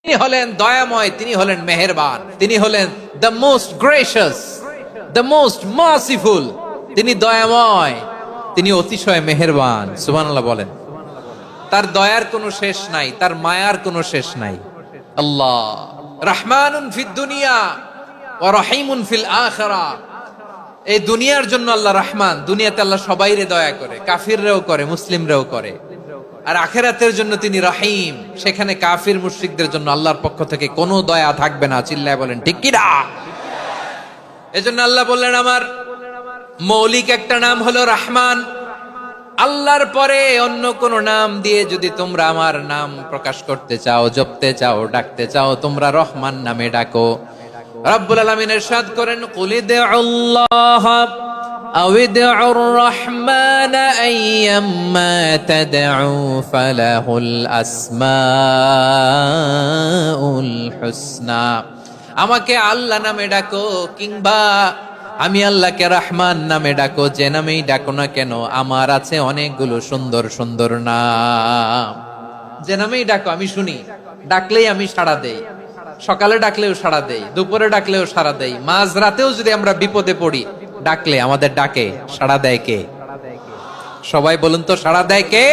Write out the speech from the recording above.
তিনি হলেন দয়াময়, তিনি হলেন মেহেরবান, তিনি হলেন the most gracious, the most merciful. তিনি দয়াময়, তিনি অতিশয় মেহেরবান। সুবহানাল্লাহ বলেন। তার দয়ার কোনো শেষ নাই, তার মায়ার কোনো শেষ নাই। আল্লাহ রহমানুন ফিদ দুনিয়া ওয়া রহিমুন ফিল আখিরাহ। এই দুনিয়ার জন্য আল্লাহ রহমান, দুনিয়াতে আল্লাহ সবাইরে দয়া করে, কাফিররাও করে, মুসলিমরাও করে। আর আখিরাতের জন্য তিনি রহিম, সেখানে কাফির মুশরিকদের জন্য আল্লাহর পক্ষ থেকে কোনো দয়া থাকবে না। চিল্লায় বলেন ঠিক কি না? এজন্য আল্লাহ বললেন আমার মৌলিক একটা নাম হলো রহমান। আল্লাহর পরে অন্য কোন নাম দিয়ে যদি তোমরা আমার নাম প্রকাশ করতে চাও, জপতে চাও, ডাকতে চাও, তোমরা রহমান নামে ডাকো। রব্বুল আলামিন ইরশাদ করেন, কুলিদুল্লাহ আউইদুর রহমান আইয়াম্মা তাদউ ফালাহুল আসমাউল হুসনা। আমাকে আল্লাহ নামে ডাকো, কিংবা আমি আল্লাহকে রহমান নামে ডাকো, যে নামেই ডাকো না কেন আমার আছে অনেকগুলো সুন্দর সুন্দর নাম। যে নামেই ডাকো আমি শুনি, ডাকলেই আমি সাড়া দেই। সকালে ডাকলেও সাড়া দেই, দুপুরে ডাকলেও সাড়া দেই, মাঝ রাতেও যদি আমরা বিপদে পড়ি, ডাকলে আমাদের ডাকে সাড়া দেয় কে? সবাই বলুন তো, সাড়া দেয় কে?